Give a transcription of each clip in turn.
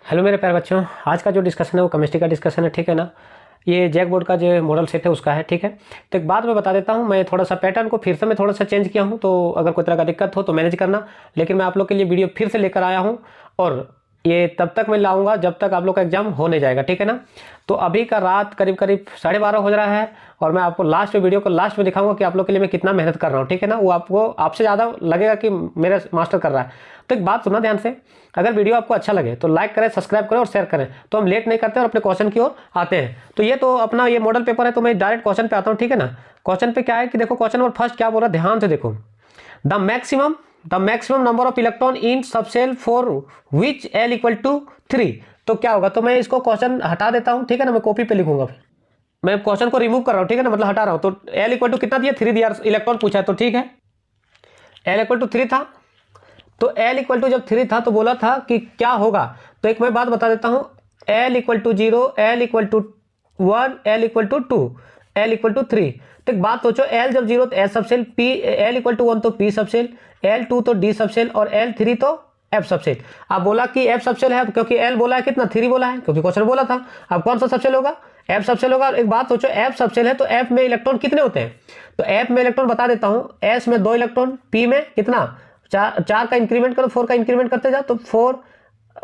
Hello मेरे प्यारे बच्चों, आज का जो डिस्कशन है वो केमिस्ट्री का डिस्कशन है, ठीक है ना। ये जैक बोर्ड का जो मॉडल सेट है उसका है, ठीक है। तो एक बात मैं बता देता हूँ, मैं थोड़ा सा पैटर्न को फिर से मैं थोड़ा सा चेंज किया हूँ, तो अगर कोई तरह का दिक्कत हो तो मैनेज करना। लेकिन मैं आप लोग के लिए वीडियो फिर से लेकर आया हूँ और ये तब तक मैं लाऊंगा जब तक आप लोग का एग्जाम होने जाएगा, ठीक है ना। तो अभी का रात करीब करीब 12:30 हो रहा है और मैं आपको वीडियो को लास्ट में दिखाऊंगा कि आप लोग के लिए मैं कितना मेहनत कर रहा हूँ, ठीक है ना। वो आपको आपसे ज़्यादा लगेगा कि मेरा मास्टर कर रहा है। तो एक बात सुनना ध्यान से, अगर वीडियो आपको अच्छा लगे तो लाइक करें, सब्सक्राइब करें और शेयर करें। तो हम लेट नहीं करते और अपने क्वेश्चन की ओर आते हैं। तो ये तो अपना ये मॉडल पेपर है, तो मैं डायरेक्ट क्वेश्चन पे आता हूँ, ठीक है ना। क्वेश्चन पे क्या है कि देखो, क्वेश्चन नंबर फर्स्ट क्या बोल रहा है, ध्यान से देखो। The maximum number of electron in subshell for which L equal to 3। तो क्या होगा, तो मैं इसको क्वेश्चन हटा देता हूँ, ठीक है ना। मैं कॉपी पे लिखूंगा, फिर मैं क्वेश्चन को रिमूव कर रहा हूँ, ठीक है ना, मतलब हटा रहा हूँ। तो L इक्वल टू कितना दिया, 3 दिया, इलेक्ट्रॉन पूछा है, तो ठीक है L इक्वल टू 3 था। तो L इक्वल टू जब 3 था तो बोला था कि क्या होगा। तो एक मैं बात बता देता हूँ, L equal to 0, L equal to 1, L equal to 2, L equal to 3। तो एक बात सोचो, L जब 0 तो S subshell, P L equal to 1 तो P सबसेल, L2 तो D सबसेल और L3 तो F सबसेल। अब बोला कि F सबसेल है, क्योंकि L बोला है कितना, 3 बोला है, क्योंकि क्वेश्चन बोला था। अब कौन सा सबसेल होगा, F सबसेल होगा। एक बात सोचो, F सबसेल है तो F में इलेक्ट्रॉन कितने होते हैं। तो F में इलेक्ट्रॉन बता देता हूँ, S में 2 इलेक्ट्रॉन, P में कितना, 4 का इंक्रीमेंट करो, 4 का इंक्रीमेंट करते जाओ, तो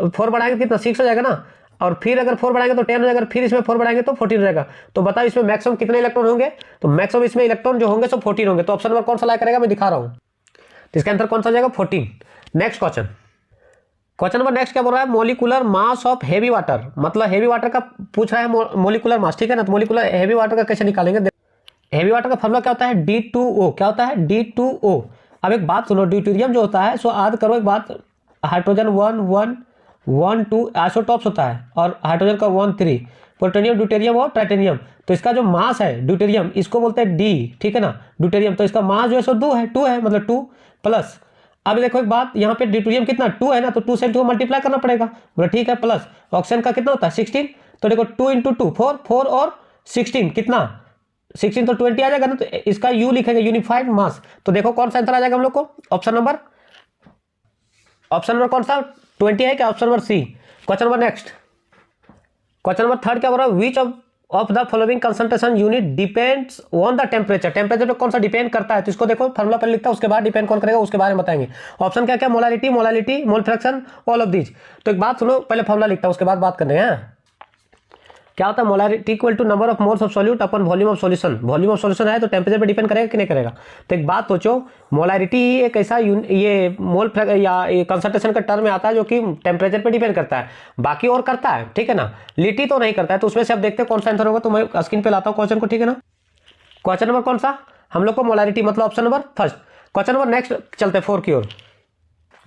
4 बढ़ाएंगे कितना, 6 हो जाएगा ना। और फिर अगर 4 बढ़ाएंगे तो 10 हो जाएगा, फिर इसमें 4 बढ़ाएंगे तो 14 हो जाएगा। तो बताओ इसमें मैक्सिमम कितने इलेक्ट्रॉन होंगे। तो मैक्सिमम इसमें इलेक्ट्रॉन जो होंगे सब 14 होंगे। तो ऑप्शन नंबर कौन सा लाया करेगा, मैं दिखा रहा हूं। तो इसका आंसर कौन सा जाएगा, 14। नेक्स्ट क्वेश्चन नंबर नेक्स्ट क्या बोल रहा है, molecular mass of heavy water. मतलब हेवी वाटर का पूछ रहा है मोलिकुलर मास, ठीक है ना। तो मोलिकुलर हेवी वाटर का कैसे निकालेंगे। हेवी वाटर का फॉर्मूला क्या होता है, D2O। क्या होता है, D2O। अब एक बात सुनो, ड्यूटेरियम जो होता है, सो याद करो एक बात, हाइड्रोजन 1 1 1 2 आइसोटॉप्स होता है और हाइड्रोजन का 1 3, प्लूटोनियम, ड्यूटेरियम और टाइटेनियम। तो इसका जो मास है ड्यूटेरियम, इसको बोलते हैं D, ठीक है ना, ड्यूटेरियम। तो इसका मास जो है सो 2 है, मतलब 2 प्लस। अब देखो एक बात, यहाँ पे ड्यूटेरियम कितना 2 है ना, तो 2 से 2 मल्टीप्लाई करना पड़ेगा, बोला ठीक है। प्लस ऑक्सीजन का कितना होता है 16। तो देखो 2 इंटू 2 4 और 16 कितना 16, तो 20 आ जाएगा ना। तो इसका U लिखेंगे, यूनिफाइड मास। तो देखो कौन सा आंसर आ जाएगा हम लोग को, ऑप्शन नंबर कौन सा 20 है क्या, option number C। Question number next, question number third क्या बोल रहा है, which of the following concentration unit depends on the temperature. Temperature पे कौन सा डिपेंड करता है। तो इसको देखो, फॉर्मूला पर लिखता है, उसके बाद डिपेंड कौन करेगा उसके बारे में बताएंगे। ऑप्शन क्या क्या, molarity, mole fraction, all of these. तो एक बात सुनो, पहले फॉर्मूला लिखता हूं, उसके बाद बात करने हैं। क्या होता है, molarity equal to number of moles of solute upon volume of solution. Volume of solution है तो टेम्परेचर पे डिपेंड करेगा कि नहीं करेगा। तो एक बात सोचो, मोलारिटी एक ऐसा ये मोल या कंसंट्रेशन का टर्म में आता है जो कि टेम्परेचर पे डिपेंड करता है, बाकी और करता है, ठीक है ना, लिटी तो नहीं करता है। तो उसमें से अब देखते हैं कौन सा आंसर होगा। तो मैं स्क्रीन पे लाता हूँ क्वेश्चन को, ठीक है ना। क्वेश्चन नंबर कौन सा हम लोग को, मोलारिटी, मतलब option number first. Question number next चलते 4 की ओर।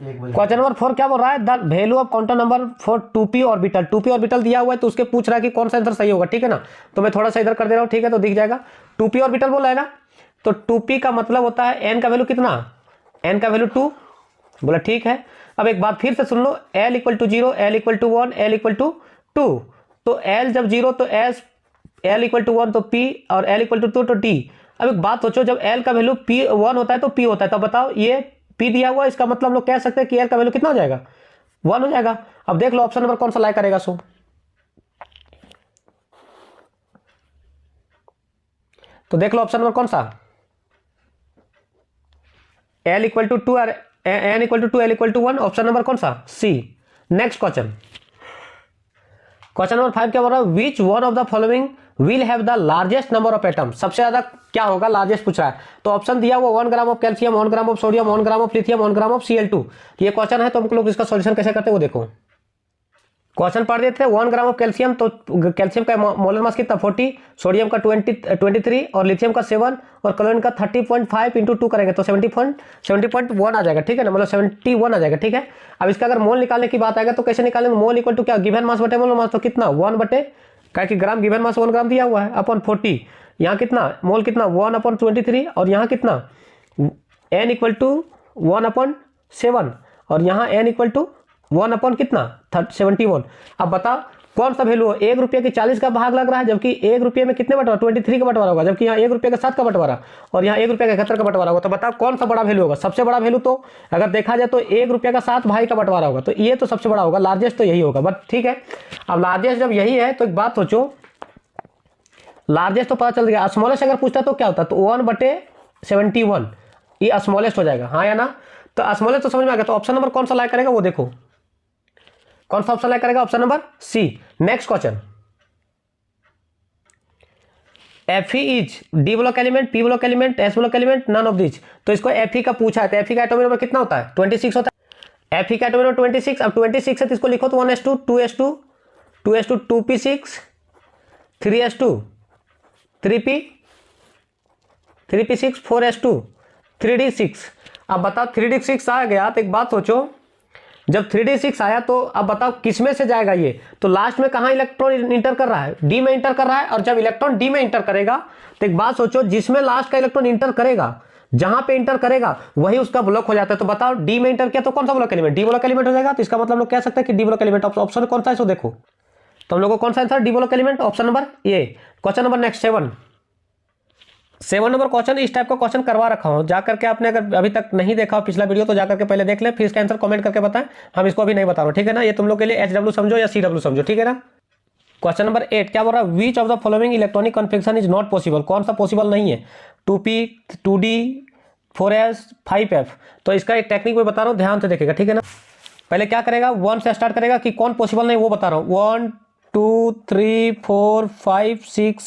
क्वेश्चन नंबर 4 क्या बोल रहा है, the value of quantum number for 2p orbital. 2p orbital दिया हुआ है, तो उसके पूछ रहा है कि कौन सा आंसर सही होगा, ठीक है ना। तो मैं थोड़ा सा इधर कर दे रहा हूं, ठीक है, तो दिख जाएगा 2p ऑर्बिटल बोला है ना। तो 2p का मतलब होता है n का वैल्यू कितना, n का वैल्यू 2, बोला ठीक है। अब एक बात फिर से सुन लो, L equal to 0, L equal to 1, L equal to 2। तो L जब 0 तो S, L इक्वल टू 1 तो P और L इक्वल टू 2 तो D। अब एक बात सोचो, जब L का वैल्यू P1 होता है तो P होता है। तो बताओ ये P दिया हुआ, इसका मतलब हम लोग कह सकते हैं कि L का वैल्यू कितना हो जाएगा, 1 हो जाएगा। अब देख लो ऑप्शन नंबर कौन सा लाइक करेगा। सो तो देख लो ऑप्शन नंबर कौन सा, L इक्वल टू 2 और N equal to 2, L equal to 1, option number कौन सा, C। नेक्स्ट क्वेश्चन नंबर 5 क्या बोल रहा है, which one of the following will have the largest number of atom. सबसे ज्यादा क्या होगा, लार्जेस्ट पूछ रहा है। तो ऑप्शन दिया हुआ 1 gram of calcium, 1 gram of sodium, 1 gram of lithium, 1 gram of Cl2। ये क्वेश्चन है, तो हम लोग इसका सॉल्यूशन कैसे करते हैं वो देखो। क्वेश्चन पढ़ देते हैं, 1 ग्राम ऑफ कैल्शियम, तो कैल्शियम का मोलर मास कितना 40, सोडियम का 23 और लिथियम का 7 और क्लोरीन का 30.5 इंटू 2 करेंगे तो 70.1 आ जाएगा, ठीक है ना, मतलब 71 आ जाएगा, ठीक है। अब इसका अगर मोल निकालने की बात आएगा तो कैसे निकालेंगे, मोल इक्वल टू क्या, गिवन मास बटे मोलर मास। तो कितना 1 बटे, क्या कि ग्राम, गिवन मास 1 ग्राम दिया हुआ है, अपन 40। यहाँ कितना मोल, कितना 1/23 और यहाँ कितना n इक्वल टू 1/7 और यहाँ n इक्वल टू 1 अपॉन कितना 71। अब बताओ कौन सा वैल्यू हो, 1 रुपये की 40 का भाग लग रहा है, जबकि 1 रुपये में कितने बंटवारा, 23 का बंटवारा होगा, जबकि यहाँ 1 रुपये का 7 का बंटवारा और यहाँ 1 रुपये का 71 का बंटवारा होगा। तो बताओ कौन सा बड़ा वैल्यू होगा, सबसे बड़ा वैल्यू तो अगर देखा जाए तो 1 रुपये का 7 भाई का बंटवारा होगा, तो ये तो सबसे बड़ा होगा, लार्जेस्ट तो यही होगा। बट ठीक है, अब लार्जेस्ट जब यही है तो एक बात सोचो, लार्जेस्ट तो पता चल गया, स्मॉलेस्ट अगर पूछता तो क्या होता, तो 1/71 ये स्मॉलेस्ट हो जाएगा, हाँ या ना। तो स्मॉलेस्ट तो समझ में आ गया। तो ऑप्शन नंबर कौन सा लाइक करेगा वो देखो, कौन सा ऑप्शन लाइक करेगा, option number C. Next question, Fe is D block element, P block element, S block element, none of this. तो इसको Fe का पूछा है, तो Fe का एटॉमिक नंबर कितना होता है, 26 होता है। Fe का एटॉमिक नंबर 26, अब 26 है तो इसको लिखो तो 1s2 2s2 2s2 2p6 3s2 3p 3p6 4s2 3d6। अब बताओ 3d6 आ गया तो एक बात सोचो, जब 3d6 आया तो अब बताओ किसमें से जाएगा ये, तो लास्ट में कहाँ इलेक्ट्रॉन इंटर कर रहा है, डी में इंटर कर रहा है। और जब इलेक्ट्रॉन डी में इंटर करेगा तो एक बात सोचो, जिसमें लास्ट का इलेक्ट्रॉन इंटर करेगा, जहां पे इंटर करेगा वही उसका ब्लॉक हो जाता है। तो बताओ डी में इंटर किया तो कौन सा block element, D block element हो जाएगा। तो इसका मतलब लोग कह सकते हैं कि डी ब्लॉक एलिमेंट। ऑप्शन कौन सा है, सो देखो तो हम लोग को कौन सा answer, D block element, option number ए। Question number next 7 number question, इस टाइप का क्वेश्चन करवा रखा हूं, जाकर के आपने अगर अभी तक नहीं देखा हो पिछला वीडियो तो जाकर के पहले देख ले, फिर इसका आंसर कमेंट करके बताएं, हम इसको अभी नहीं बता रहा हूं, ठीक है ना। ये तुम लोग के लिए HW समझो या CW समझो, ठीक है ना। क्वेश्चन नंबर 8 क्या बोल रहा है, which of the following electronic configuration is not possible, कौन सा पॉसिबल नहीं है, 2p 2d 4s 5f। तो इसका एक टेक्निक मैं बता रहा हूँ, ध्यान से देखेगा, ठीक है ना। पहले क्या करेगा, 1 से स्टार्ट करेगा कि कौन पॉसिबल नहीं वो बता रहा हूँ, 1 2 3 4 5 6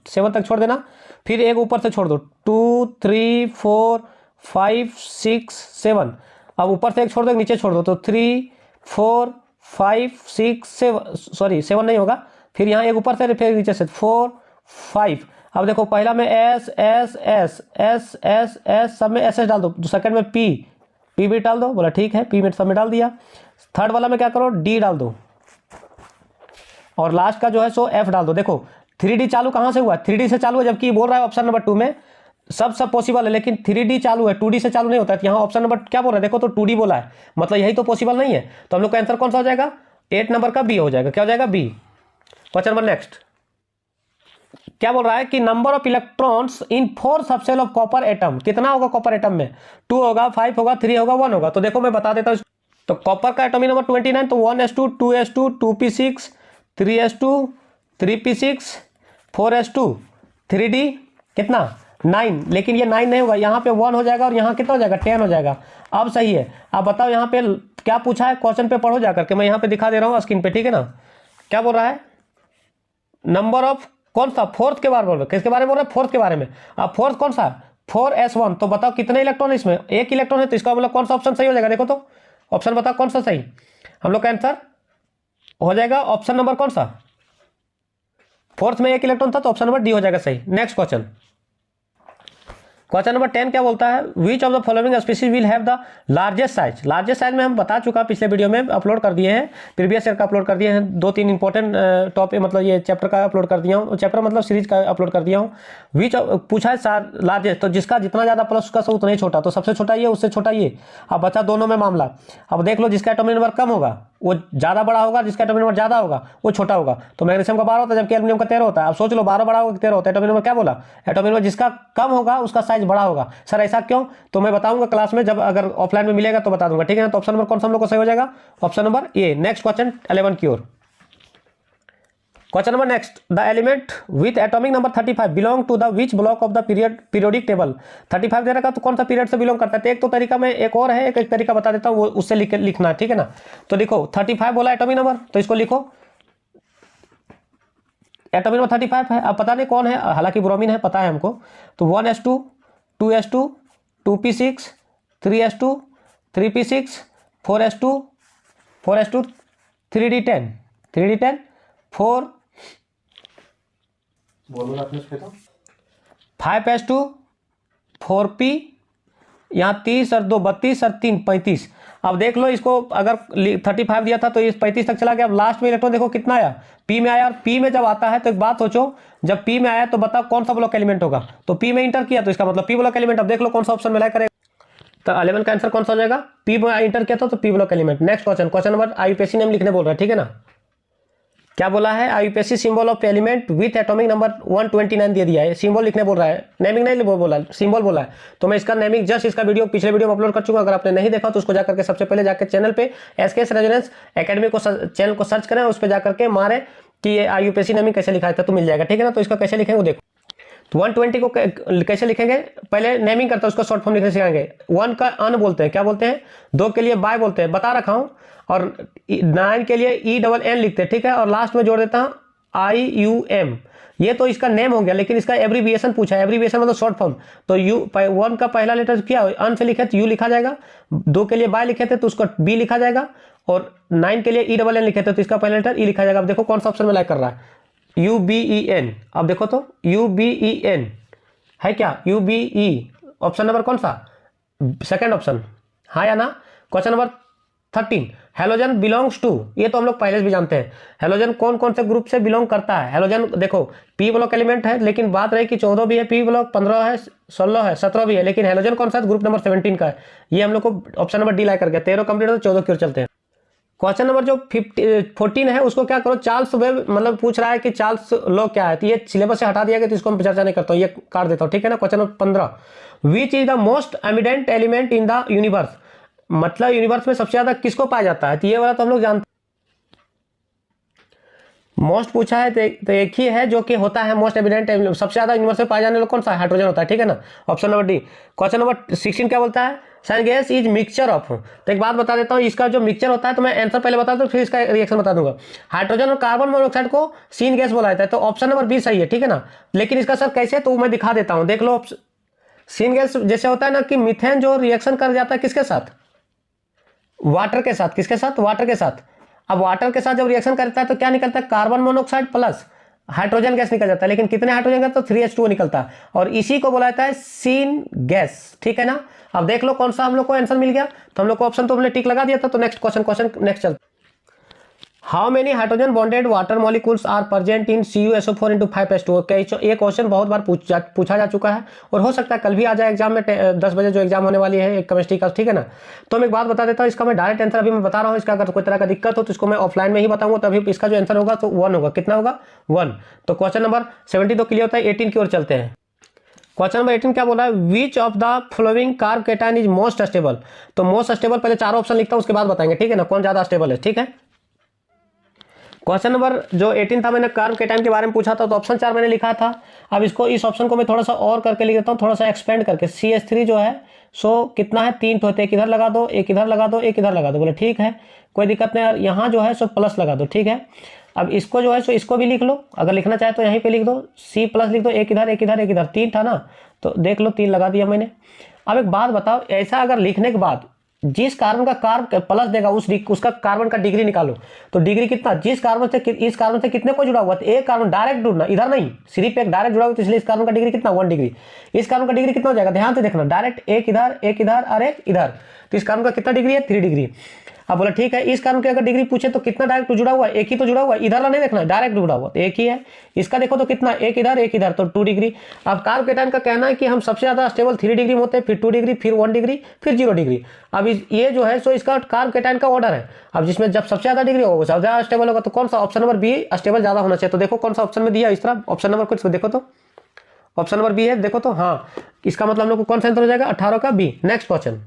7 तक छोड़ देना, फिर एक ऊपर से छोड़ दो 2 3 4 5 6 7। अब ऊपर से एक छोड़ दो, एक नीचे छोड़ दो, तो 3 4 5 6 7, सॉरी 7 नहीं होगा, फिर यहाँ एक ऊपर से फिर नीचे से 4 5। अब देखो पहला में S S S S S S सब में एस एस डाल दो, सेकंड में पी भी डाल दो, बोला ठीक है, पी में सब में डाल दिया। थर्ड वाला में क्या करो, डी डाल दो, और लास्ट का जो है सो एफ डाल दो। देखो 3D चालू कहाँ से हुआ, 3D से चालू है, जबकि बोल रहा है ऑप्शन नंबर 2 में सब पॉसिबल है, लेकिन 3D चालू है, 2D से चालू नहीं होता है। यहाँ ऑप्शन नंबर क्या बोल रहा है, देखो तो 2D बोला है, मतलब यही तो पॉसिबल नहीं है। तो हम लोग का आंसर कौन सा हो जाएगा, 8 नंबर का बी हो जाएगा। क्या हो जाएगा, बी। क्वेश्चन नंबर नेक्स्ट क्या बोल रहा है कि number of electrons in 4 subshell of copper atom, कितना होगा कॉपर एटम में, 2 होगा 5 होगा 3 होगा 1 होगा। तो देखो मैं बता देता हूँ, तो कॉपर का एटॉमिक नंबर 29, तो 1s2 2s2 2p6 3s2 3p6 4s2 3d कितना 9, लेकिन ये 9 नहीं होगा, यहाँ पे 1 हो जाएगा और यहाँ कितना हो जाएगा 10 हो जाएगा। अब सही है, अब बताओ यहाँ पे क्या पूछा है, क्वेश्चन पे पढ़ो जाकर के, मैं यहाँ पे दिखा दे रहा हूँ स्क्रीन पे, ठीक है ना। क्या बोल रहा है, नंबर ऑफ कौन सा, फोर्थ के बारे में बोल रहा है, किसके बारे में बोल रहा है, फोर्थ के बारे में। अब फोर्थ कौन सा, 4s1, तो बताओ कितने इलेक्ट्रॉन है इसमें, एक इलेक्ट्रॉन है, तो इसका मतलब कौन सा ऑप्शन सही हो जाएगा, देखो तो ऑप्शन बताओ कौन सा सही, हम लोग का आंसर हो जाएगा ऑप्शन नंबर कौन सा, फोर्थ में एक इलेक्ट्रॉन था, तो ऑप्शन नंबर डी हो जाएगा सही। नेक्स्ट क्वेश्चन, क्वेश्चन नंबर 10 क्या बोलता है, which of the following species will have the largest size. Largest size में हम बता चुका पिछले वीडियो में, अपलोड कर दिए हैं, प्रीवियस ईयर का अपलोड कर दिए हैं, 2-3 इंपॉर्टेंट टॉपिक मतलब ये चैप्टर का अपलोड कर दिया हूँ, चैप्टर मतलब सीरीज का अपलोड कर दिया हूँ। विच पूछा है लार्जेस्ट, तो जिसका जितना ज़्यादा प्लस उसका सब उतना ही छोटा, तो सबसे छोटा ये उससे छोटा ये। अब बचा दोनों में मामला, अब देख लो जिसका एटॉमिक नंबर कम होगा वो ज़्यादा बड़ा होगा, जिसका एटॉमिक नंबर ज़्यादा होगा वो छोटा होगा। तो मैग्नीशियम का 12 होता है, जबकि एल्यूमिनियम का 13 होता है। अब सोच लो 12 बड़ा होगा कि 13 होता है, एटॉमिक नंबर क्या बोला, एटॉमिक नंबर जिसका कम होगा उसका साइज बड़ा होगा। सर ऐसा क्यों, तो मैं बताऊंगा क्लास में, जब अगर ऑफलाइन में मिलेगा तो बता दूंगा, ठीक है ना। तो ऑप्शन नंबर कौन सा हम लोग को सही हो जाएगा, option number a. Next question 11 की ओर, question number next, the element with atomic number 35 belong to the which block of the periodic table. 35 दे रखा तो कौन सा पीरियड से बिलोंग करता है, तो एक तो तरीका में एक और है, एक तरीका बता देता हूँ, वो उससे लिखना है, ठीक है ना। तो देखो 35 बोला एटॉमिक नंबर, तो इसको लिखो एटॉमिक नंबर 35 है। अब पता नहीं कौन है, हालांकि ब्रोमीन है पता है हमको, तो 1s2 2s2 2p6 3s2 3p6 4s2 3d10 4 5s2 4p, यहाँ 30 और 2 32 और 3 35। अब देख लो इसको, अगर 35 दिया था तो ये 35 तक चला गया। अब लास्ट में इलेक्ट्रॉन देखो कितना आया, पी में आया, और पी में जब आता है तो एक बात सोचो, जब पी में आया तो बताओ कौन सा ब्लॉक एलिमेंट होगा, तो पी में इंटर किया तो इसका मतलब पी ब्लॉक एलिमेंट। अब देख लो कौन सा ऑप्शन मिला करेगा, तो 11 का आंसर कौन सा हो जाएगा, पी में इंटर किया था तो P block element. Next question, question number आईयूपीएससी name लिखने बोल रहा है, ठीक है ना। क्या बोला है, IUPAC symbol of element with atomic number 129 दे दिया है, सिंबल लिखने बोल रहा है, नेमिंग नहीं बोला, सिंबल बोला है। तो मैं इसका नेमिंग जस्ट इसका वीडियो पिछले वीडियो में अपलोड कर चुका हूं, अगर आपने नहीं देखा तो उसको जाकर के सबसे पहले जाकर चैनल पे एसकेएस रेजोनेंस एकेडमी को चैनल को सर्च करें, उस पर जाकर के मारे कि ये आईयूपीएसी नेमिंग कैसे लिखा है तो मिल जाएगा, ठीक है ना। तो इसका कैसे लिखेंगे वो देखो। तो 120 को कैसे लिखेंगे, पहले नेमिंग करते हैं, उसको शॉर्ट फॉर्म लिखने सिखाएंगे। 1 का अन बोलते हैं, क्या बोलते हैं, 2 के लिए बाय बोलते हैं, बता रखा हूं, और 9 के लिए ENN लिखते हैं, ठीक है। और लास्ट में जोड़ देता हूं IUM, ये तो इसका नेम हो गया, लेकिन इसका एब्रीविएशन पूछा है, एब्रीविएशन मतलब शॉर्ट फॉर्म। तो यू 1 का पहला लेटर क्या अन से लिखे तो यू लिखा जाएगा, 2 के लिए बाय लिखे थे तो उसका बी लिखा जाएगा, और 9 के लिए ENN लिखे थे तो इसका पहला लेटर ई लिखा जाएगा। अब देखो कौन सा ऑप्शन में लाइक कर रहा है, UBEN। अब देखो तो UBEN है क्या, UBE ऑप्शन नंबर कौन सा, सेकंड ऑप्शन, हाँ या ना। Question number 13, halogen belongs to, ये तो हम लोग पहले भी जानते हैं, हेलोजन कौन कौन से ग्रुप से बिलोंग करता है। हेलोजन देखो पी ब्लॉक एलिमेंट है, लेकिन बात रही कि 14 भी है, पी ब्लॉक 15 है, 16 है, 17 भी है, लेकिन हेलोजन कौन सा है, ग्रुप नंबर 17 का है। ये हम लोग को ऑप्शन नंबर डी लाइक कर गया। 13 कंप्लीट हो तो 14 की ओर चलते हैं। क्वेश्चन नंबर जो 14 है उसको क्या करो, चार्ल्स वेब मतलब पूछ रहा है कि चार्ल्स लॉ क्या है, तो ये सिलेबस से हटा दिया गया तो इसको मैं चर्चा नहीं करता हूँ, ये काट देता हूँ, ठीक है ना। Question number 15, which is the most abundant element in the universe, मतलब यूनिवर्स में सबसे ज्यादा किसको पाया जाता है, तो ये वाला तो हम लोग जानते, मोस्ट पूछा है तो एक ही है जो कि होता है मोस्ट एविडेंट, सबसे ज्यादा यूनिवर्स में पाया जाने वाला कौन सा, हाइड्रोजन होता है, ठीक है ना। Option number D. Question number 16 क्या बोलता है, sign gas is mixture of, तो एक बात बता देता हूँ, इसका जो मिक्सचर होता है तो मैं आंसर पहले बता दूं फिर इसका रिएक्शन बता दूंगा। हाइड्रोजन और कार्बन मोनोऑक्साइड को सीन गैस बोला जाता है, तो ऑप्शन नंबर बी सही है, ठीक है ना। लेकिन इसका सर कैसे, तो मैं दिखा देता हूँ, देख लो। सीन गैस जैसे होता है ना कि मिथेन जो रिएक्शन कर जाता है किसके साथ, वाटर के साथ, किसके साथ, वाटर के साथ। अब वाटर के साथ जब रिएक्शन करता है तो क्या निकलता है, carbon monoxide plus hydrogen gas निकल जाता है, लेकिन कितने हाइड्रोजन गैस, तो 3H2O निकलता है, और इसी को बोला जाता है सीन गैस, ठीक है ना। अब देख लो कौन सा हम लोग को आंसर मिल गया, तो हम लोग को ऑप्शन तो हमने टिक लगा दिया था। तो नेक्स्ट क्वेश्चन नेक्स्ट चलते, how many hydrogen bonded water molecules are present in CuSO4 into 5H2O। ये क्वेश्चन बहुत बार पूछा जा चुका है, और हो सकता है कल भी आ जाए एग्जाम में, 10 बजे जो एग्जाम होने वाली है एक केमिस्ट्री का, ठीक है ना। तो मैं एक बात बता देता हूँ, इसका मैं डायरेक्ट आंसर अभी मैं बता रहा हूँ, इसका अगर कोई तरह का दिक्कत हो तो इसको मैं ऑफलाइन में ही बताऊंगा, तभी इसका जो आंसर होगा तो 1 होगा, कितना होगा 1। तो क्वेश्चन नंबर 72 क्लियर होता है। 18 की ओर चलते हैं। क्वेश्चन नंबर 18 क्या बोला है, which of the following carb cation is most stable. तो मोस्ट स्टेबल पहले 4 ऑप्शन लिखता हूँ, उसके बाद बताएंगे, ठीक है ना, कौन ज्यादा स्टेबल है, ठीक है। क्वेश्चन नंबर जो 18 था, मैंने कार्ब कैटायन के बारे में पूछा था, तो ऑप्शन 4 मैंने लिखा था। अब इसको इस ऑप्शन को मैं थोड़ा सा और करके लिख देता हूँ, थोड़ा सा एक्सपेंड करके। CH3 जो है सो कितना है, 3 तो होते, एक इधर लगा दो, एक इधर लगा दो, एक इधर लगा दो, बोले ठीक है कोई दिक्कत नहीं यार। यहाँ जो है सो प्लस लगा दो, ठीक है। अब इसको जो है सो इसको भी लिख लो, अगर लिखना चाहे तो यहीं पे लिख दो, C प्लस लिख दो, एक इधर एक इधर एक इधर, 3 था ना, तो देख लो 3 लगा दिया मैंने। अब एक बात बताओ, ऐसा अगर लिखने के बाद जिस कार्बन का कार्ब प्लस देगा उसका कार्बन का डिग्री निकालो, तो डिग्री कितना, जिस कार्बन से इस कार्बन से कितने को जुड़ा हुआ, तो एक कार्बन डायरेक्ट जुड़ना, इधर नहीं, सिर्फ एक डायरेक्ट जुड़ा हुआ, तो इसलिए इस कार्बन का डिग्री कितना 1 डिग्री। इस कार्बन का डिग्री कितना हो जाएगा, ध्यान से देखना, डायरेक्ट एक इधर और एक इधर, तो इस कार्बन का कितना डिग्री है 3 डिग्री। अब बोला ठीक है, इस कार्बन की अगर डिग्री पूछे तो कितना डायरेक्ट जुड़ा हुआ है, एक ही तो जुड़ा हुआ है, इधर नहीं देखना, डायरेक्ट जुड़ा हुआ तो एक ही है। इसका देखो तो कितना, एक इधर तो 2 डिग्री। अब कार्ब कैटायन का कहना है कि हम सबसे ज्यादा स्टेबल 3 डिग्री में होते हैं, फिर 2 डिग्री, फिर 1 डिग्री, फिर 0 डिग्री। अब ये जो है सो इसका कार्ब कैटायन का ऑर्डर है। अब जिसमें जब सबसे ज्यादा डिग्री होगा सबसे ज्यादा स्टेबल होगा, तो कौन सा, ऑप्शन नंबर बी स्टेबल ज्यादा होना चाहिए। तो देखो कौन सा ऑप्शन में दिया, इस तरह ऑप्शन नंबर कुछ देखो तो ऑप्शन नंबर बी है, देखो तो हाँ, इसका मतलब हम लोग को कौन सा आंसर हो जाएगा, 18 का बी। नेक्स्ट क्वेश्चन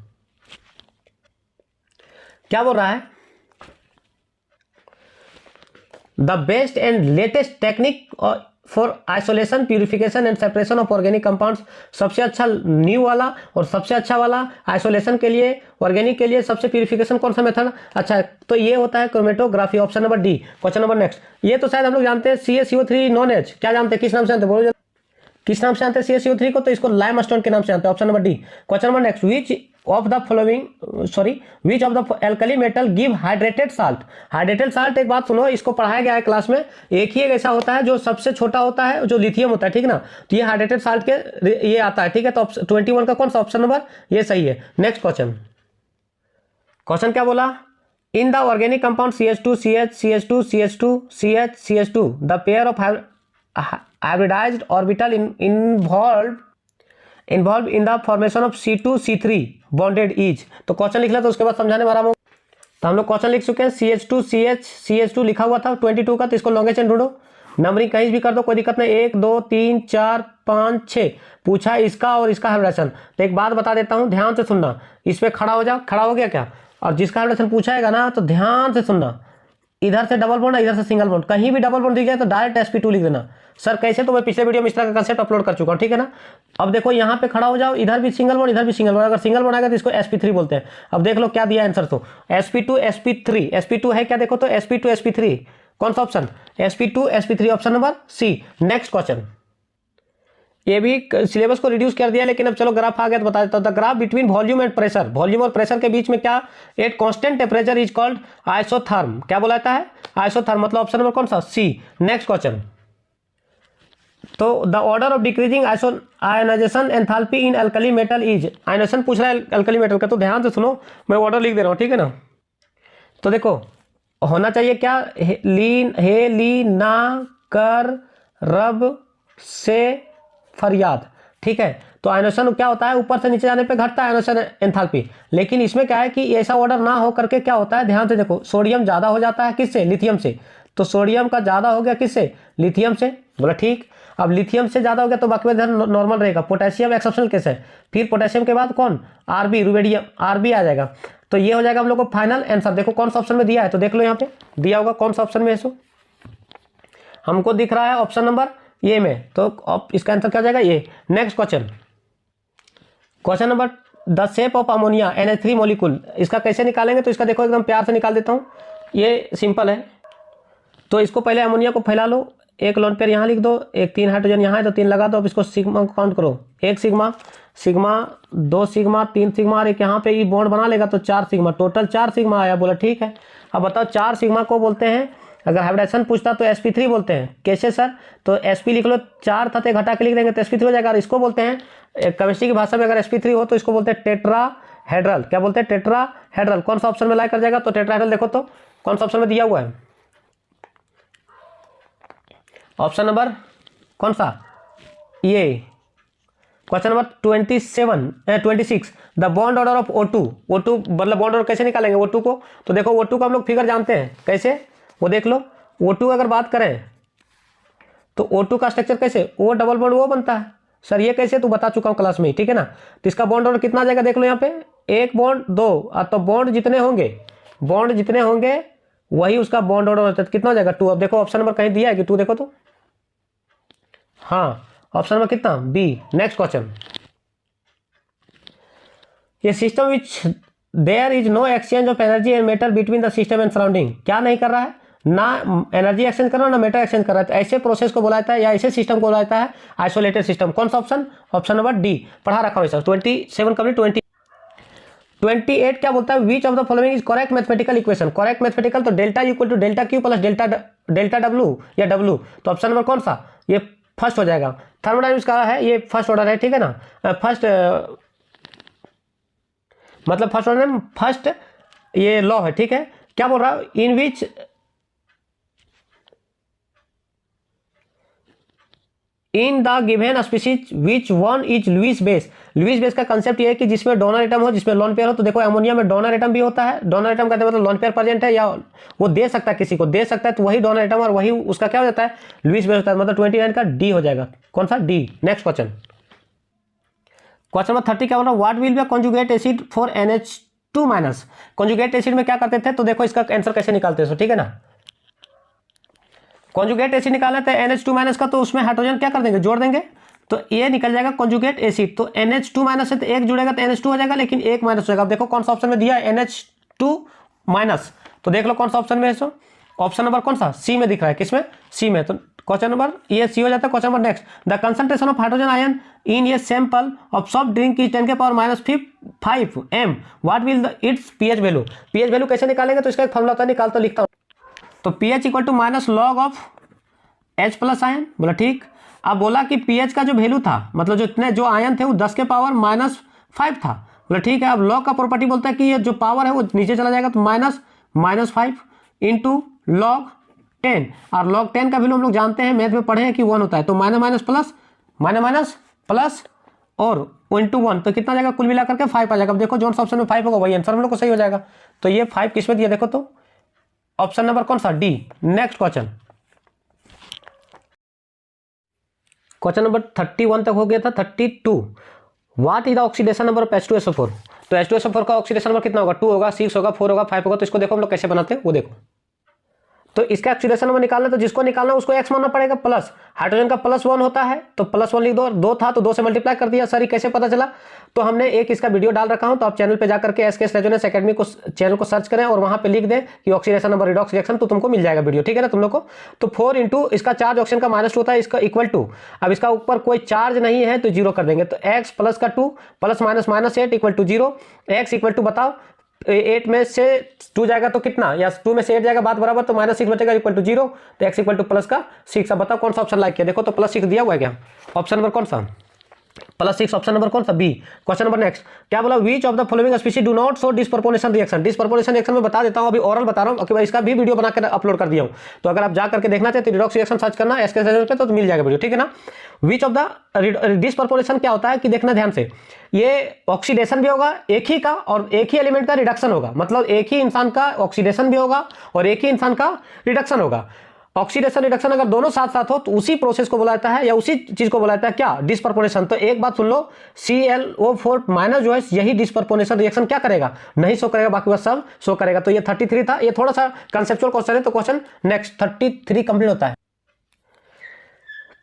क्या बोल रहा है, the best and latest technique for isolation purification and separation of organic compounds. सबसे अच्छा न्यू वाला और सबसे अच्छा वाला आइसोलेशन के लिए, ऑर्गेनिक के लिए सबसे प्यूरिफिकेशन कौन सा मेथड अच्छा है, तो ये होता है chromatography, option number D. Question number next, ये तो शायद हम लोग जानते हैं, CaCO3 नॉन एच, क्या जानते हैं, किस नाम से जानते हैं, बोलो किस नाम से जानते हैं CaCO3 को, तो इसको लाइमस्टोन के नाम से जानते हैं, option number D. Question number next, which of the alkali metal give hydrated salt. Hydrated salt, एक बात सुनो, इसको पढ़ाया गया है क्लास में, एक ही ऐसा होता है जो सबसे छोटा होता है, जो लिथियम होता है, ठीक ना, तो ये हाइड्रेटेड साल्ट के ये आता है, ठीक है। तो 21 का कौन सा ऑप्शन नंबर, ये सही है। नेक्स्ट क्वेश्चन क्या बोला, in the organic compound CH2 CH CH2 CH2 CH CH2 the pair of hybridized orbital involved in the formation of C2 C3 bonded each। तो क्वेश्चन लिख लिया तो उसके बाद समझाने वाला हूं। तो हम लोग क्वेश्चन लिख चुके हैं, CH2 लिखा हुआ था 22 का, तो इसको लॉन्गेस्ट चेन ढूंढो। नंबरिंग कहीं भी कर दो, कोई दिक्कत नहीं, 1 2 3 4 5 6 पूछा इसका और इसका हाइब्रिडेशन। तो एक बात बता देता हूं, ध्यान से सुनना, इस पे खड़ा हो जाओ, खड़ा हो गया क्या, और जिसका हाइब्रिडेशन पूछाएगा ना तो ध्यान से सुनना, इधर से डबल बॉन्ड इधर से सिंगल बॉन्ड, कहीं भी डबल बॉन्ड दिख जाए तो डायरेक्ट sp2 लिख देना। सर कैसे, तो मैं पिछले वीडियो में इस तरह का कंसेप्ट अपलोड कर चुका हूं, ठीक है ना। अब देखो यहाँ पे खड़ा हो जाओ, इधर भी सिंगल बॉन्ड इधर भी सिंगल बॉन्ड, अगर सिंगल बॉन्ड आएगा तो इसको sp3 बोलते हैं। अब देख लो क्या दिया आंसर, तो sp2 है क्या, देखो तो sp2 कौन सा option, sp2 option number C. Next question, ये भी सिलेबस को रिड्यूस कर दिया, लेकिन अब चलो ग्राफ आ गया तो बता देता हूं। The graph between volume and pressure, volume और प्रेशर के बीच में क्या, at constant temperature is called isotherm. क्या बोलाता है, आइसोथर्म, मतलब ऑप्शन नंबर कौन सा, सी। नेक्स्ट क्वेश्चन, तो the order of decreasing ionization enthalpy in alkali metal is, ionization पूछ रहा है अल्कली मेटल का, तो ध्यान से सुनो, मैं ऑर्डर लिख दे रहा हूं, ठीक है ना। तो देखो होना चाहिए क्या, ली ना कर रब से फरियाद, ठीक है। तो आयोनेशन क्या होता है, ऊपर से नीचे जाने पे घटता है आयोनेशन एंथैल्पी, लेकिन इसमें क्या है कि ऐसा ऑर्डर ना हो करके क्या होता है, ध्यान से देखो, सोडियम ज्यादा हो जाता है किससे, लिथियम से, तो सोडियम का ज्यादा हो गया किससे, लिथियम से, बोला ठीक। अब लिथियम से ज्यादा हो गया तो बाकी इधर नॉर्मल रहेगा। पोटेशियम एक्सेप्शनल केस है, फिर पोटेशियम के बाद कौन, आरबी, रुबिडियम, आरबी आ जाएगा। तो ये हो जाएगा हम लोग को फाइनल आंसर। देखो कौन सा ऑप्शन में दिया है, तो देख लो यहाँ पे दिया होगा कौन सा ऑप्शन में है, सो हमको दिख रहा है ऑप्शन नंबर ये में, तो इसका आंसर क्या हो जाएगा, ये। Next question, question number, the shape of ammonia NH3 molecule, इसका कैसे निकालेंगे, तो इसका देखो एकदम प्यार से निकाल देता हूँ, ये सिंपल है। तो इसको पहले अमोनिया को फैला लो, एक लोन पेयर यहाँ लिख दो, एक 3 हाइड्रोजन यहाँ है तो 3 लगा दो। अब इसको सिग्मा काउंट करो, 1 सिग्मा, 2 सिग्मा, 3 सिग्मा, और एक यहाँ पे ये बॉन्ड बना लेगा तो 4 सिग्मा, टोटल 4 सिग्मा आया, बोला ठीक है। अब बताओ 4 सिग्मा को बोलते हैं, अगर हाइब्रिडेशन पूछता तो sp3 बोलते हैं। कैसे सर, तो sp लिख लो, 4 था तो घटा के लिख देंगे तो sp3 हो जाएगा। और इसको बोलते हैं केमिस्ट्री की भाषा में, अगर sp3 हो तो इसको बोलते हैं टेट्राहेड्रल। क्या बोलते हैं, टेट्राहेड्रल। कौन सा ऑप्शन में लाइक कर जाएगा, तो टेट्राहेड्रल देखो तो कौन सा ऑप्शन में दिया हुआ है, ऑप्शन नंबर कौन सा, ये question number 26, the bond order of O2 मतलब बॉन्ड ऑर्डर कैसे निकालेंगे O2 को, तो देखो O2 को हम लोग फिगर जानते हैं, कैसे, वो देख लो। O2 अगर बात करें तो O2 का स्ट्रक्चर कैसे, O डबल बॉन्ड वो बनता है। सर ये कैसे, तो बता चुका हूं क्लास में, ठीक है ना। तो इसका बॉन्ड ऑर्डर कितना आ जाएगा, देख लो यहाँ पे, 1 बॉन्ड 2, तो बॉन्ड जितने होंगे वही उसका बॉन्ड ऑर्डर होता है, कितना हो जाएगा 2। अब देखो ऑप्शन नंबर कहीं दिया है कि 2, देखो तो, हाँ ऑप्शन नंबर कितना, बी। नेक्स्ट क्वेश्चन, ये system which there is no exchange of energy and matter between the system and surrounding, क्या नहीं कर रहा है, ना एनर्जी एक्सचेंज कर रहा है ना मैटर एक्सचेंज कर रहा है, तो ऐसे प्रोसेस को बुलाता है या ऐसे सिस्टम को बुलाता है आइसोलेटेड सिस्टम। कौन सा ऑप्शन, ऑप्शन नंबर डी, पढ़ा रखा हूं सर। 27 कंप्लीट, 28 क्या बोलता है, which of the following is correct mathematical equation. Correct mathematical तो delta equal to delta q plus delta डब्ल्यू या डब्ल्यू, तो ऑप्शन नंबर कौन सा, ये फर्स्ट हो जाएगा। थर्मोडायनामिक्स का है, ये फर्स्ट ऑर्डर है, ठीक है ना, फर्स्ट मतलब फर्स्ट ऑर्डर में फर्स्ट ये लॉ है, ठीक है। क्या बोल रहा है, in which in the given species which one is Lewis base. Lewis base का कंसेप्ट ये है कि जिसमें डोनर एटम हो, जिसमें लोन पेयर हो। तो देखो अमोनिया में डोनर एटम भी होता है, डोनर एटम कहते हैं मतलब लोन पेयर प्रेजेंट है, या वो दे सकता है, किसी को दे सकता है, तो वही डोनर एटम और वही उसका क्या हो जाता है, लुईस बेस होता है। मतलब 29 का डी हो जाएगा, कौन सा, D. Next question, question number 30 क्या बोल रहा है, what will be conjugate acid for NH2-। Conjugate acid में क्या करते थे, तो देखो इसका आंसर कैसे निकालते हैं, ठीक है ना। कॉन्जुगेट एसिड निकालना है NH2- का, तो उसमें हाइड्रोजन क्या कर देंगे, जोड़ देंगे, तो ये निकल जाएगा कॉन्जुगेट एसिड। तो NH2- से तो एक जुड़ेगा तो NH2 हो जाएगा, लेकिन एक माइनस हो जाएगा। अब देखो कौन सा ऑप्शन में दिया है, NH2-, तो देख लो कौन सा ऑप्शन में है। सो ऑप्शन नंबर कौन सा, सी में दिख रहा है, किसमें, सी में। तो क्वेश्चन नंबर ये सी हो जाता है। Question number next, the concentration of hydrogen ion in a sample of soft drink is 10⁻⁵ m। What will the it's pH value. pH value कैसे निकालेंगे, तो इसका एक फॉर्मूला होता है, निकाल तो लिखता हूं। तो pH equal to minus log of H plus ion, बोला ठीक। अब बोला कि pH का जो वैल्यू था, मतलब जो इतने जो आयन थे वो 10⁻⁵ था, बोला ठीक है। अब लॉग का प्रॉपर्टी बोलता है कि ये जो पावर है वो नीचे चला जाएगा, तो -5 इंटू लॉग 10, और लॉग 10 का वैल्यू हम लोग जानते हैं, मैथ में पढ़े हैं कि 1 होता है। तो माइनस प्लस और इंटू 1 तो कितना जाएगा, कुल मिलाकर के 5 आ जाएगा। अब देखो जो सा ऑप्शन में 5 होगा वही आंसर हम लोग को सही हो जाएगा। तो ये 5 किस में दिया, देखो तो ऑप्शन नंबर कौन सा, D. Next question, question number 31 तक हो गया था। 32, what is the oxidation number of H2SO4। तो H2SO4 का ऑक्सीडेशन नंबर कितना होगा, 2 होगा, 6 होगा, 4 होगा, 5 होगा। तो इसको देखो हम लोग कैसे बनाते हैं वो देखो। तो इसका ऑक्सीडेशन नंबर निकालना, तो जिसको निकालना उसको x मानना पड़ेगा प्लस, हाइड्रोजन का +1 होता है तो +1 लिख दो, और 2 था तो 2 से मल्टीप्लाई कर दिया। सर ये कैसे पता चला, तो हमने एक इसका वीडियो डाल रखा हूं, तो आप चैनल पे जाकर के SKS रेजोनेंस एकेडमी को चैनल को सर्च करें और वहां पे लिख दें कि ऑक्सीडेशन नंबर रिडॉक्स रिएक्शन, तो तुमको मिल जाएगा वीडियो, ठीक है ना तुम लोग को। तो 4 इंटू इसका चार्ज ऑक्सीजन का -2 होता है, इसका इक्वल टू, अब इसका ऊपर कोई चार्ज नहीं है तो 0 कर देंगे। तो x प्लस का 2 plus minus 8 equal to 0। x equal to बताओ 8 में से 2 जाएगा तो कितना, या 2 में से 8 जाएगा, बात बराबर, तो -6 बचेगा इक्वल टू 0। तो x इक्वल टू प्लस का 6। अब बताओ कौन सा ऑप्शन लाइक किया, देखो तो +6 दिया हुआ है क्या, ऑप्शन नंबर कौन सा, +6, ऑप्शन नंबर कौन सा, बी। क्वेश्चन नंबर नेक्स्ट, क्या बोला, which of the following species do not show disproportional reaction. Disproportional reaction में बता देता हूं, अभी ओरल बता रहा हूं, क्योंकि इसका भी वीडियो बनाकर अपलोड कर दिया हूं। तो अगर आप जा करके देखना चाहते तो रिडॉक्स रिएक्शन सर्च करना SKS रेजोनेंस पे, तो मिल जाएगा वीडियो, ठीक है ना। व्हिच ऑफ द डिस्प्रोपोर्शन क्या होता है कि देखना ध्यान से, ये ऑक्सीडेशन भी होगा एक ही का, और एक ही एलिमेंट का रिडक्शन होगा, मतलब एक ही इंसान का ऑक्सीडेशन भी होगा और एक ही इंसान का रिडक्शन होगा। ऑक्सीडेशन रिडक्शन अगर दोनों साथ साथ हो तो उसी प्रोसेस को बोला जाता है, या उसी चीज को बोला जाता है क्या, डिस्प्रोपोर्शन। तो एक बात सुन लो, ClO4 माइनस जो है यही डिस्प्रोपोर्शन रिएक्शन क्या करेगा, नहीं शो करेगा, बाकी बस सब शो करेगा। तो ये 33 था, ये थोड़ा सा कंसेप्चुअल क्वेश्चन है। तो क्वेश्चन नेक्स्ट 33 कंप्लीट होता है।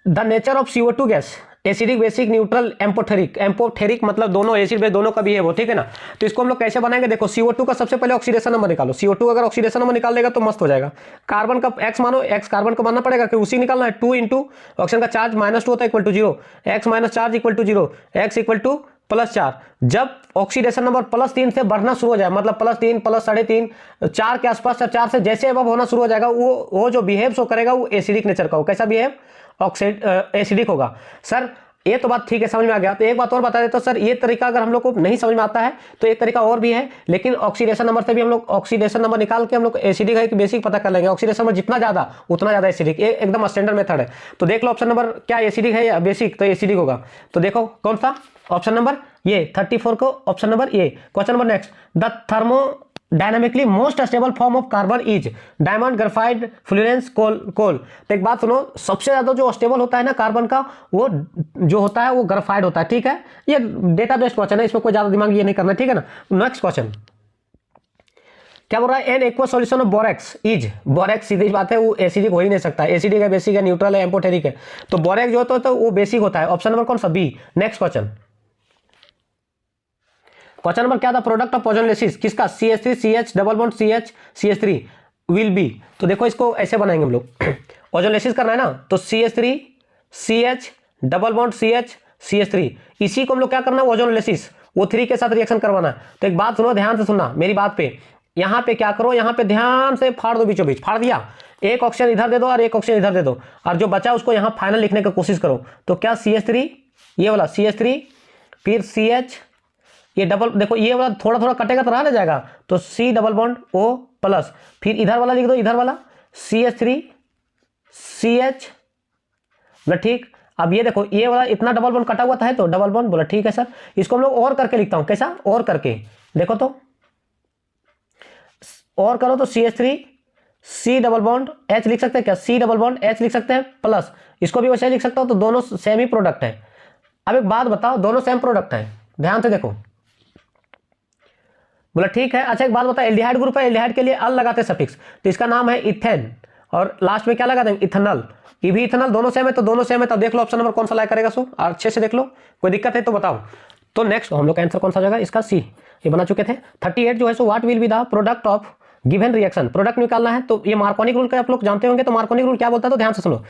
The nature of CO2 gas, acidic, basic, neutral, amphoteric. Amphoteric मतलब दोनों एसिड बेस दोनों का भी है वो, ठीक है ना। तो इसको हम लोग कैसे बनाएंगे, देखो CO2 का सबसे पहले ऑक्सीडेशन नंबर निकालो। CO2 अगर ऑक्सीडेशन नंबर निकाल देगा तो मस्त हो जाएगा। कार्बन का x मानो, x कार्बन को मानना पड़ेगा कि उसी निकालना है। 2 इंटू ऑक्सीजन का चार्ज -2 होता है equal to 0, x minus charge equal to 0, x equal to +4। जब ऑक्सीडेशन नंबर +3 से बढ़ना शुरू हो जाए, मतलब +3, +3.5, 4 के आसपास, 4 से जैसे अब होना शुरू हो जाएगा, वो जो बिहेव शो करेगा वो एसिडिक नेचर का हो। कैसा बिहेव, एसिडिक होगा। सर ये तो बात ठीक है, समझ में आ गया। तो एक बात और बता देता हूं सर, ये तरीका अगर हम लोग को नहीं समझ में आता है तो एक तरीका और भी है, लेकिन ऑक्सीडेशन नंबर से भी हम लोग ऑक्सीडेशन नंबर निकाल के हम लोग एसिडिक है कि बेसिक पता कर लेंगे। ऑक्सीडेशन नंबर जितना ज्यादा उतना ज्यादा एसिडिक, ये एकदम स्टैंडर्ड मेथड है। तो देख लो ऑप्शन नंबर क्या एसिडिक है या बेसिक, तो एसिडिक होगा। तो देखो कौन सा ऑप्शन नंबर, ये 34 को ऑप्शन नंबर ये। Question number next, the thermodynamically most stable form of carbon is diamond, graphite, fullerene, coal. तो एक बात सुनो, सबसे ज्यादा जो स्टेबल होता है ना कार्बन का, वो जो होता है वो ग्रेफाइट होता है, ठीक है। ये डेटा बेस्ड क्वेश्चन है, इसमें कोई ज्यादा दिमाग ये नहीं करना, ठीक है ना। नेक्स्ट क्वेश्चन क्या बोल रहा है, an aqua solution of borax is. Borax सीधी बात है, वो एसिडिक हो ही नहीं सकता, एसिडिक है, बेसिक है, न्यूट्रल है, एम्पोथेरिक है। तो बोरेक्स जो होता है तो वो बेसिक होता है, ऑप्शन नंबर कौन सा, B. Next question, question number क्या था, प्रोडक्ट ऑफ ओजोनलेसिस किसका, CH3 CH double bond CH CH3 will be. तो देखो इसको ऐसे बनाएंगे हम लोग, ओजोनलेसिस करना है ना, तो CH3 CH double bond CH CH3, इसी को हम लोग क्या करना है, ओजोनलेसिस, वो 3 के साथ रिएक्शन करवाना है। तो एक बात सुनो, ध्यान से सुनना मेरी बात पे, यहाँ पे क्या करो, यहाँ पे ध्यान से फाड़ दो, बीचों बीच फाड़ दिया, एक ऑक्सीजन इधर दे दो और एक ऑक्सीजन इधर दे दो, और जो बचा उसको यहाँ फाइनल लिखने की कोशिश करो। तो क्या CH3, ये वाला CH3, फिर CH, ये डबल, देखो ये वाला थोड़ा थोड़ा कटेगा तो रह जाएगा, तो C double bond O plus, फिर इधर वाला लिख दो, इधर वाला CH3 CH, बोला ठीक। अब ये देखो ये वाला इतना डबल बॉन्ड कटा हुआ था, है तो डबल बॉन्ड, बोला ठीक है सर। इसको हम लोग और करके लिखता हूं, कैसा और करके, देखो तो और करो तो CH3 C double bond H लिख सकते हैं क्या, C डबल बॉन्ड H लिख सकते हैं प्लस, इसको भी वैसे लिख सकता हूं। तो दोनों सेम ही प्रोडक्ट है। अब एक बात बताओ, दोनों सेम प्रोडक्ट है, ध्यान से देखो, बोला ठीक है। अच्छा एक बात बता, एल्डिहाइड ग्रुप है, एल्डिहाइड के लिए अल लगाते हैं सफिक्स, तो इसका नाम है इथेन, और लास्ट में क्या लगा देंगे, इथेनॉल। ये भी इथेनॉल, दोनों सेम है, तो दोनों सेम है। तो देख लो ऑप्शन नंबर कौन सा लाइक करेगा, सो अच्छे से देख लो, कोई दिक्कत है तो बताओ। तो नेक्स्ट हम लोग का आंसर कौन सा जाएगा, इसका सी, ये बना चुके थे। 38 जो है so what will be the product of given reaction, product निकालना है। तो ये मार्कोनिक रूल का आप लोग जानते होंगे, तो मार्कोनिक रूल क्या बोलता है, तो ध्यान से सुनो।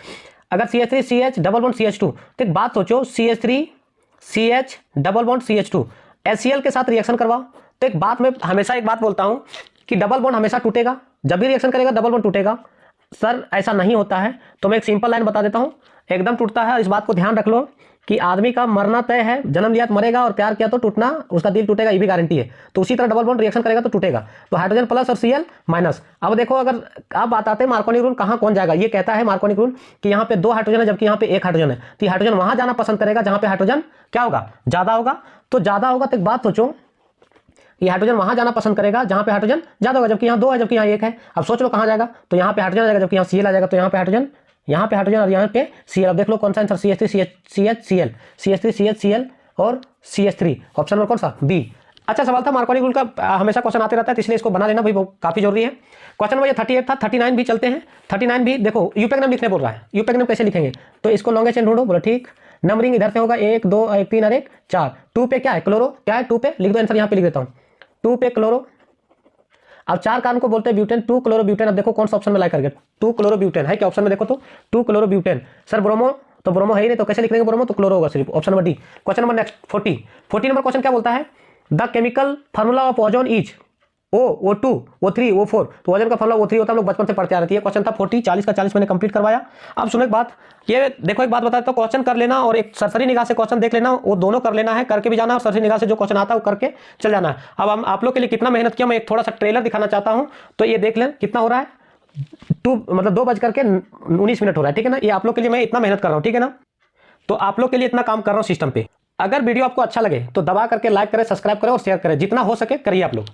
अगर CH3 CH double bond CH2, तो एक बात सोचो, CH3 CH double bond CH2 HCl के साथ रिएक्शन करवाओ। तो एक बात मैं हमेशा एक बात बोलता हूं कि डबल बॉन्ड हमेशा टूटेगा, जब भी रिएक्शन करेगा डबल बॉन्ड टूटेगा। सर ऐसा नहीं होता है, तो मैं एक सिंपल लाइन बता देता हूं, एकदम टूटता है, इस बात को ध्यान रख लो कि आदमी का मरना तय है, जन्म लिया तो मरेगा और प्यार किया तो टूटना, उसका दिल टूटेगा, ये भी गारंटी है। तो उसी तरह डबल बॉन्ड रिएक्शन करेगा तो टूटेगा। तो हाइड्रोजन प्लस और Cl माइनस। अब देखो, अगर आप बात आते हैं मार्कोनी रूल, कहाँ कौन जाएगा। ये कहता है मार्कोनी रूल कि यहाँ पे 2 हाइड्रोजन है जबकि यहाँ पे 1 हाइड्रोजन है, तो हाइड्रोजन वहां जाना पसंद करेगा जहां पे हाइड्रोजन क्या होगा, ज्यादा होगा। तो ज्यादा होगा तो एक बात सोचो, ये हाइड्रोजन वहां जाना पसंद करेगा जहां पे हाइड्रोजन ज्यादा होगा, जबकि यहाँ 2 है जबकि यहाँ 1 है। अब सोच लो कहाँ जाएगा, तो यहाँ पे हाइड्रोजन आ जाएगा जबकि यहाँ Cl आ जाएगा, तो यहाँ पे हाइड्रोजन और यहाँ पे Cl। अब देख लो कौन सा answer, CH3 CH Cl, CH3 CH Cl और CH3, ऑप्शन नंबर कौन सा, बी। अच्छा सवाल था, मार्कोनी रूल का हमेशा क्वेश्चन आते रहता है, इसलिए इसको बना लेना भाई, वो काफी जरूरी है। क्वेश्चन नंबर 38 था। 39 भी चलते हैं। 39 भी देखो, यूपेक नेम लिखने बोल रहा है, यूपेक नेम कैसे लिखेंगे, तो इसको लॉन्गेस्ट चेन ढूंढो, बोलो ठीक। नंबरिंग इधर से होगा 1 2 1 3 और 1 4। 2 पे क्या है, क्लोरो, क्या है 2 पे, लिख दो आंसर, यहाँ पे लिख देता हूँ 2 पे क्लोरो। अब 4 कार्बन को बोलते हैं ब्यूटेन, 2 क्लोरोब्यूटेन। अब देखो कौन सा ऑप्शन में लाइक करके 2 क्लोरोब्यूटेन है क्या ऑप्शन में, देखो तो 2 क्लोरोब्यूटेन। सर ब्रोमो, तो ब्रोमो है ही नहीं, तो कैसे लिख देंगे ब्रोमो, तो क्लोरो होगा सिर्फ, option number D. Question number next 40 number question क्या बोलता है, the chemical formula of ozone is O2 O3 O4। तो ओजोन का फार्मूला O3 होता है, हम लोग बचपन से पढ़ते आ रही है। क्वेश्चन था 40, 40 का 40 मैंने कंप्लीट करवाया। अब सुनो एक बात, ये देखो एक बात बताता हूं, क्वेश्चन कर लेना और एक सरसरी निगाह से क्वेश्चन देख लेना, वो दोनों कर लेना है, करके भी जाना और सरसरी निगाह से जो क्वेश्चन आता है वो करके चल जाना है। अब हम आप लोग के लिए कितना मेहनत किया, मैं एक थोड़ा सा ट्रेलर दिखाना चाहता हूं, तो ये देख लें कितना हो रहा है, 2:19 हो रहा है, ठीक है ना। ये आप लोग के लिए मैं इतना मेहनत कर रहा हूँ, ठीक है ना। तो आप लोग के लिए इतना काम कर रहा हूँ सिस्टम पे। अगर वीडियो आपको अच्छा लगे तो दबा करके लाइक करें, सब्सक्राइब करें और शेयर करें, जितना हो सके करिए आप लोग।